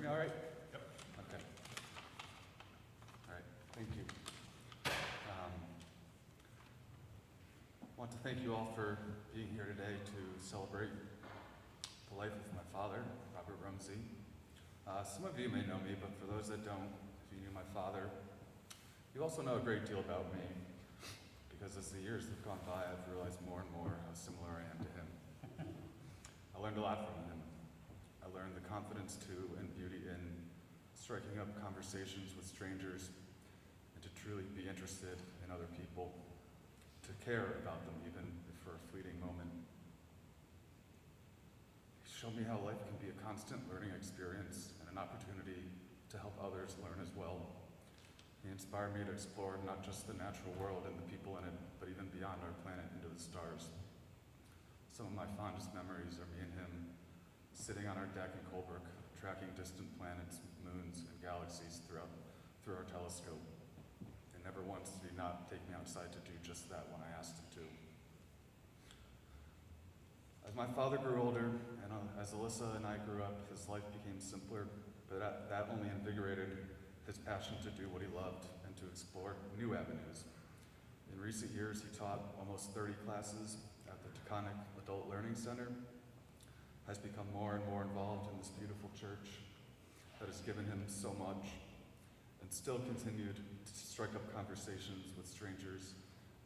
me all right? Yep. Okay. All right, thank you. I want to thank you all for being here today to celebrate the life of my father, Robert Rumsey. Some of you may know me, but for those that don't, if you knew my father, you also know a great deal about me, because as the years have gone by, I've realized more and more how similar I am to him. I learned a lot from him. I learned the confidence to and beauty in striking up conversations with strangers and to truly be interested in other people, to care about them even if for a fleeting moment. He showed me how life can be a constant learning experience and an opportunity to help others learn as well. He inspired me to explore not just the natural world and the people in it, but even beyond our planet into the stars. Some of my fondest memories are me and him sitting on our deck in Colebrook, tracking distant planets, moons, and galaxies through our telescope. And never once did he not take me outside to do just that when I asked him to. As my father grew older, and as Alyssa and I grew up, his life became simpler, but that only invigorated his passion to do what he loved and to explore new avenues. In recent years, he taught almost 30 classes at the Taconic Adult Learning Center, has become more and more involved in this beautiful church that has given him so much, and still continued to strike up conversations with strangers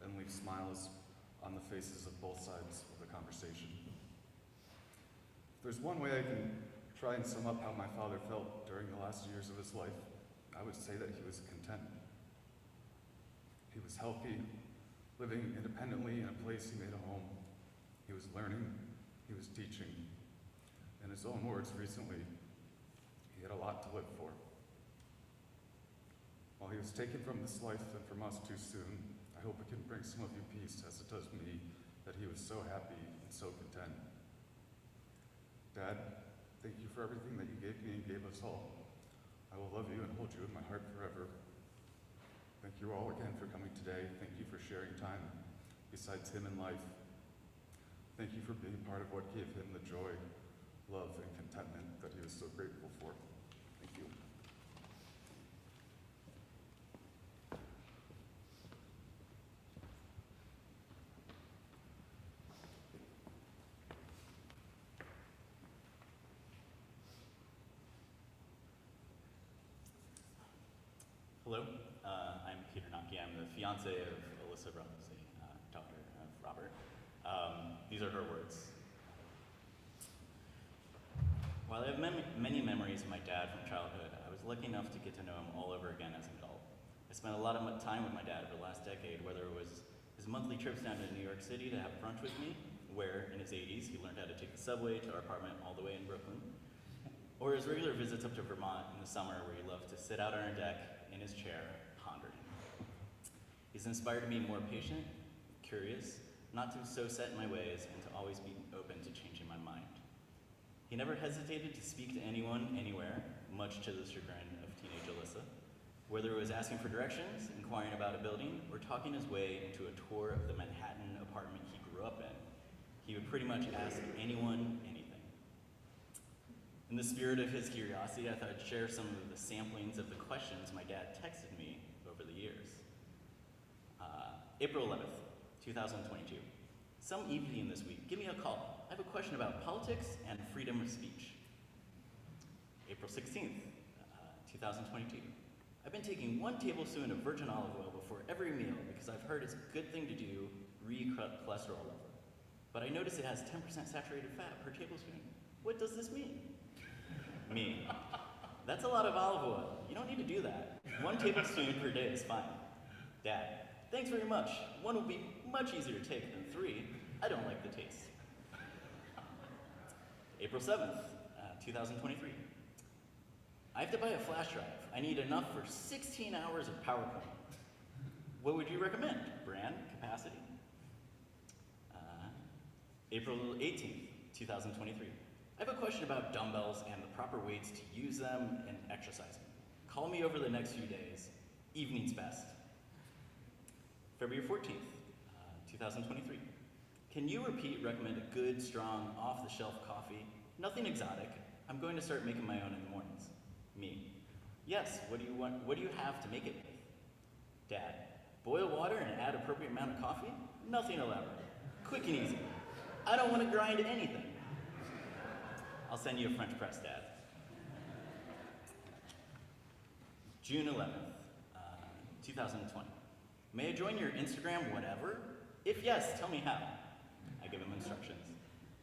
and leave smiles on the faces of both sides of the conversation. If there's one way I can try and sum up how my father felt during the last years of his life, I would say that he was content. He was healthy, living independently in a place he made a home. He was learning, he was teaching. In his own words recently, he had a lot to live for. While he was taken from this life and from us too soon, I hope it can bring some of you peace, as it does me, that he was so happy and so content. Dad, thank you for everything that you gave me and gave us all. I will love you and hold you in my heart forever. Thank you all again for coming today. Thank you for sharing time besides him in life. Thank you for being part of what gave him the joy, love, and contentment that he was so grateful for. Thank you. Hello, I'm Peter Naki. I'm the fiance of Alyssa Rumsey, daughter of Robert. These are her words. While I have many memories of my dad from childhood, I was lucky enough to get to know him all over again as an adult. I spent a lot of time with my dad over the last decade, whether it was his monthly trips down to New York City to have brunch with me, where in his 80s he learned how to take the subway to our apartment all the way in Brooklyn, or his regular visits up to Vermont in the summer, where he loved to sit out on our deck in his chair, pondering. He's inspired me to be more patient, curious, not to be so set in my ways, and to always be open to changing my mind. He never hesitated to speak to anyone, anywhere, much to the chagrin of teenage Alyssa. Whether it was asking for directions, inquiring about a building, or talking his way into a tour of the Manhattan apartment he grew up in, he would pretty much ask anyone, anything. In the spirit of his curiosity, I thought I'd share some of the samplings of the questions my dad texted me over the years. April 11th, 2022. Some evening this week, give me a call. I have a question about politics and freedom of speech. April 16th, 2022. I've been taking 1 tablespoon of virgin olive oil before every meal because I've heard it's a good thing to do cholesterol level. But I notice it has 10% saturated fat per tablespoon. What does this mean? Me. That's a lot of olive oil. You don't need to do that. 1 tablespoon per day is fine. Dad, thanks very much. 1 will be much easier to take than 3. I don't like the taste. April 7th, 2023. I have to buy a flash drive. I need enough for 16 hours of PowerPoint. What would you recommend? Brand, capacity? April 18th, 2023. I have a question about dumbbells and the proper weights to use them and exercising. Call me over the next few days. Evening's best. February 14th, 2023. Can you recommend a good, strong, off-the-shelf coffee? Nothing exotic. I'm going to start making my own in the mornings. Me. Yes, what do you want? What do you have to make it with? Dad. Boil water and add appropriate amount of coffee? Nothing elaborate. Quick and easy. I don't want to grind anything. I'll send you a French press, Dad. June 11th, 2020. May I join your Instagram whatever? If yes, tell me how. I give him instructions.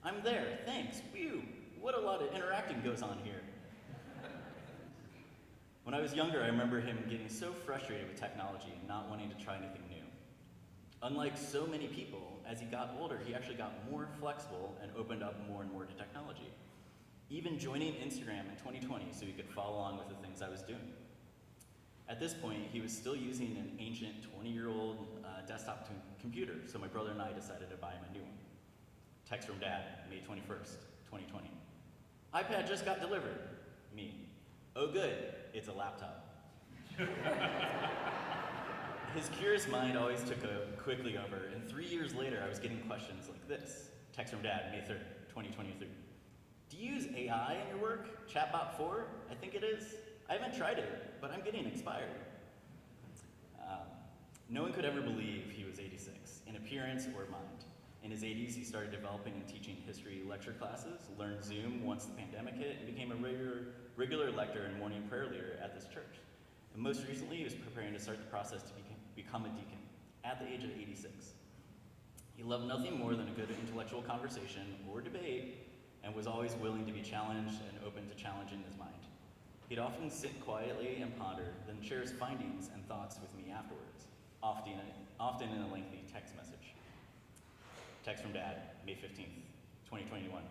I'm there, thanks, whew. What a lot of interacting goes on here. When I was younger, I remember him getting so frustrated with technology and not wanting to try anything new. Unlike so many people, as he got older, he actually got more flexible and opened up more and more to technology. Even joining Instagram in 2020 so he could follow along with the things I was doing. At this point, he was still using an ancient 20-year-old desktop computer, so my brother and I decided to buy him a new one. Text from Dad, May 21st, 2020. iPad just got delivered. Me. Oh good, it's a laptop. His curious mind always took quickly over, and 3 years later I was getting questions like this. Text from Dad, May 3rd, 2023. Do you use AI in your work? Chatbot 4, I think it is. I haven't tried it, but I'm getting expired. No one could ever believe he was 86, in appearance or mind. In his 80s, he started developing and teaching history lecture classes, learned Zoom once the pandemic hit, and became a regular lector and morning prayer leader at this church. And most recently, he was preparing to start the process to become a deacon at the age of 86. He loved nothing more than a good intellectual conversation or debate, and was always willing to be challenged and open to challenging his mind. He'd often sit quietly and ponder, then share his findings and thoughts with me afterwards, often in a lengthy text message. Text from Dad, May 15th, 2021.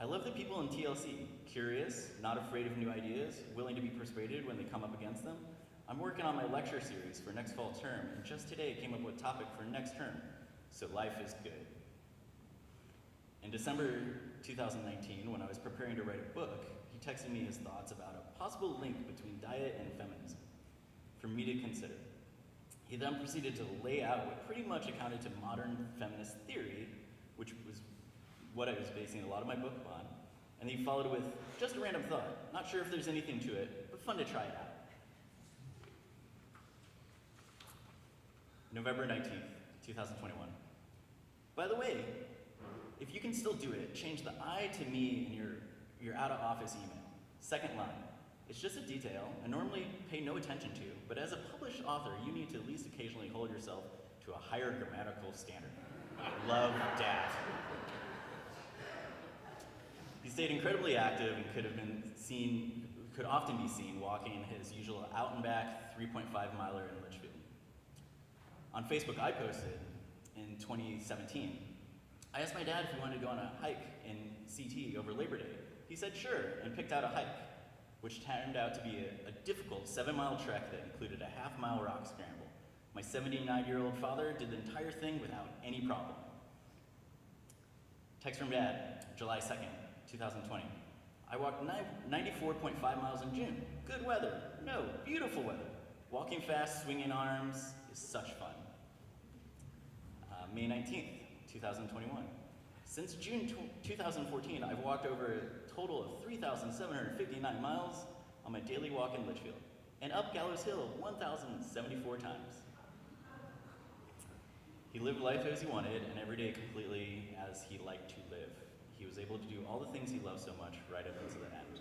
I love the people in TLC, curious, not afraid of new ideas, willing to be persuaded when they come up against them. I'm working on my lecture series for next fall term, and just today came up with a topic for next term, so life is good. In December 2019, when I was preparing to write a book, he texted me his thoughts about a possible link between diet and feminism for me to consider. He then proceeded to lay out what pretty much accounted to modern feminist theory, which was what I was basing a lot of my book on, and he followed with just a random thought. Not sure if there's anything to it, but fun to try it out. November 19th, 2021. By the way, if you can still do it, change the I to me in your out of office email. Second line. It's just a detail I normally pay no attention to, but as a published author, you need to at least occasionally hold yourself to a higher grammatical standard. Love, Dad. He stayed incredibly active and could often be seen walking his usual out and back 3.5 miler in Litchfield. On Facebook, I posted in 2017. I asked my dad if he wanted to go on a hike in CT over Labor Day. He said sure, and picked out a hike, which turned out to be a difficult 7-mile trek that included a half-mile rock scramble. My 79-year-old father did the entire thing without any problem. Text from Dad, July 2nd, 2020. I walked 94.5 miles in June. Good weather. No, beautiful weather. Walking fast, swinging arms is such fun. May 19th, 2021. Since June 2014, I've walked over a total of 3,759 miles on my daily walk in Litchfield, and up Gallows Hill 1,074 times. He lived life as he wanted, and every day completely as he liked to live. He was able to do all the things he loved so much right up until the end.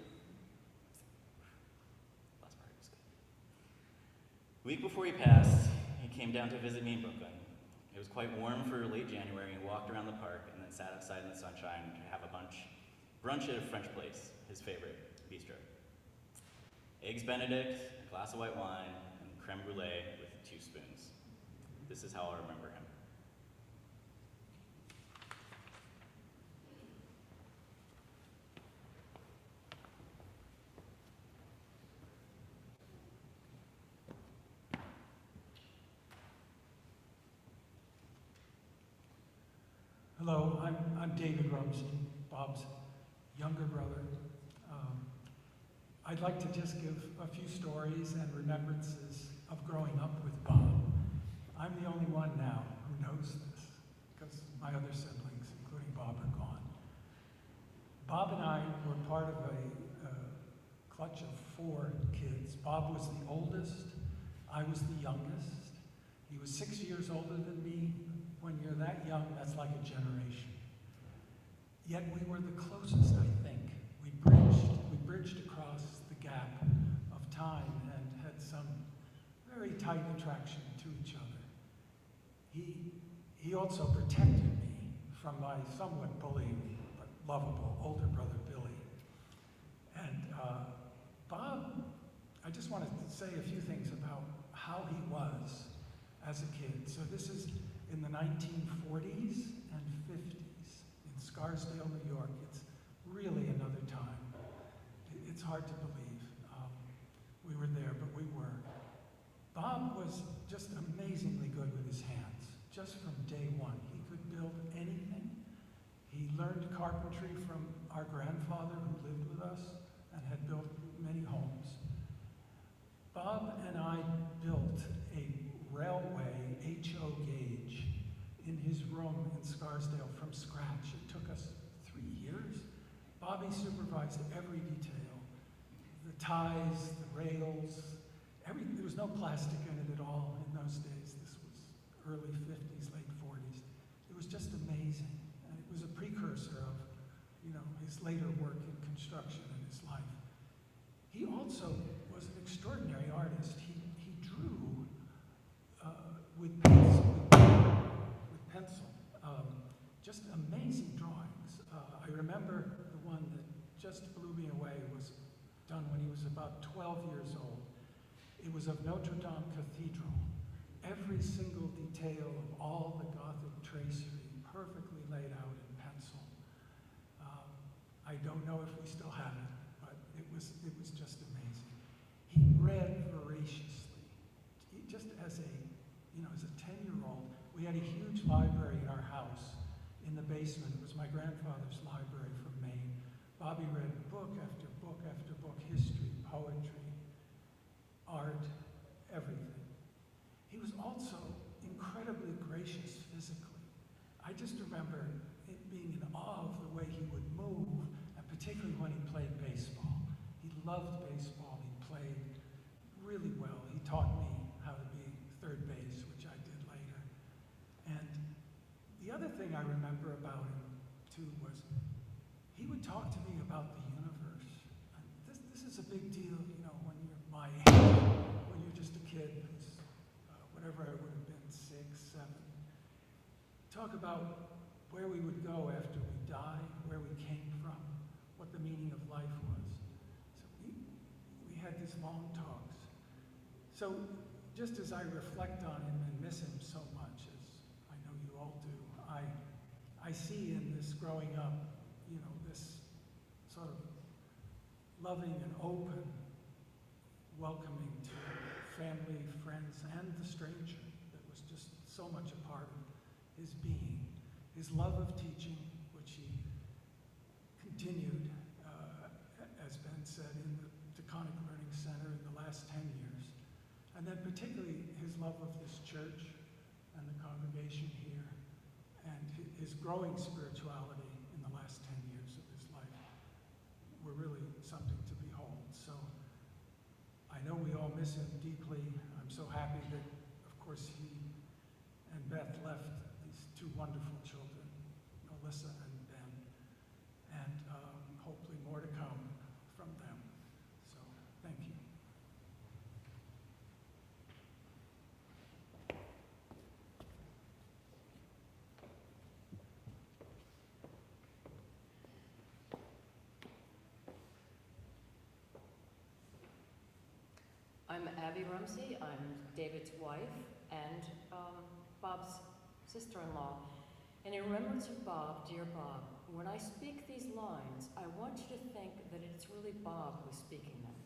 Last part was good. A week before he passed, he came down to visit me in Brooklyn. It was quite warm for late January, and we walked around the park and then sat outside in the sunshine to have a brunch at a French place, his favorite, bistro. Eggs Benedict, a glass of white wine, and creme brulee with 2 spoons. This is how I'll remember him. Hello, I'm David Rumsey, Bob's younger brother. I'd like to just give a few stories and remembrances of growing up with Bob. I'm the only one now who knows this, because my other siblings, including Bob, are gone. Bob and I were part of a clutch of 4 kids. Bob was the oldest, I was the youngest. He was 6 years older than me. When you're that young, that's like a generation. Yet we were the closest, I think. We bridged across the gap of time and had some very tight attraction to each other. He also protected me from my somewhat bullying but lovable older brother, Billy. And Bob, I just wanted to say a few things about how he was as a kid. So this is in the 1940s and 50s in Scarsdale, New York. It's really another time. It's hard to believe we were there, but we were. Bob was just amazingly good with his hands, just from day one. He could build anything. He learned carpentry from our grandfather who lived with us and had built many homes. Bob and I built a railway HO gauge in his room in Scarsdale from scratch. It took us 3 years. Bobby supervised every detail. The ties, the rails, there was no plastic in it at all in those days. This was early 50s, late 40s. It was just amazing. And it was a precursor of, his later work in construction in his life. He also was an extraordinary artist. He drew with pencil, just amazing drawings. I remember the one that just blew me away was done when he was about 12 years old. It was of Notre Dame Cathedral. Every single detail of all the Gothic tracery perfectly laid out in pencil. I don't know if we still have it, but it was just amazing. He read voraciously. Just as a 10-year-old, we had a huge library in our house in the basement. It was my grandfather's library from Maine. Bobby read book after book after book, history, poetry, art, everything. He was also incredibly gracious physically. I just remember it being in awe of the way he would move, and particularly when he played baseball. He loved baseball. He played really well. He taught me how to be third base, which I did later. And the other thing I remember about him, too, was he would talk to me about the universe. And this is a big deal, when you're my age, when you're just a kid who's, whatever I would have been, 6, 7. Talk about where we would go after we die, where we came from, what the meaning of life was. So we had these long talks. So just as I reflect on him and miss him so much, as I know you all do, I see in this growing up, this sort of loving and open, welcoming to family, friends, and the stranger that was just so much a part of his being. His love of teaching, which he continued, as Ben said, in the Taconic Learning Center in the last 10 years. And then particularly his love of this church and the congregation here, and his growing spirituality in the last 10 years of his life were really something to behold. So I know we all miss him deeply. I'm so happy that, of course, he and Beth left these 2 wonderful children, Alyssa and Ben, and hopefully more to come from them. So thank you. I'm Abby Rumsey. I'm David's wife and Bob's sister-in-law. And in remembrance of Bob, dear Bob, when I speak these lines, I want you to think that it's really Bob who's speaking them.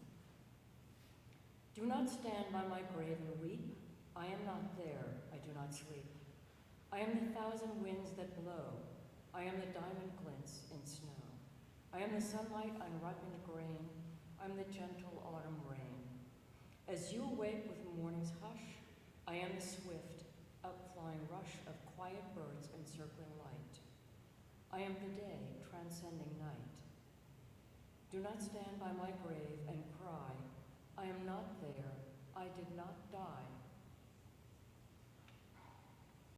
Do not stand by my grave and weep. I am not there. I do not sleep. I am the 1,000 winds that blow. I am the diamond glints in snow. I am the sunlight unripened grain. I'm the gentle autumn rain. As you awake with morning's hush, I am the swift, upflying rush of quiet birds encircling light. I am the day transcending night. Do not stand by my grave and cry, I am not there, I did not die.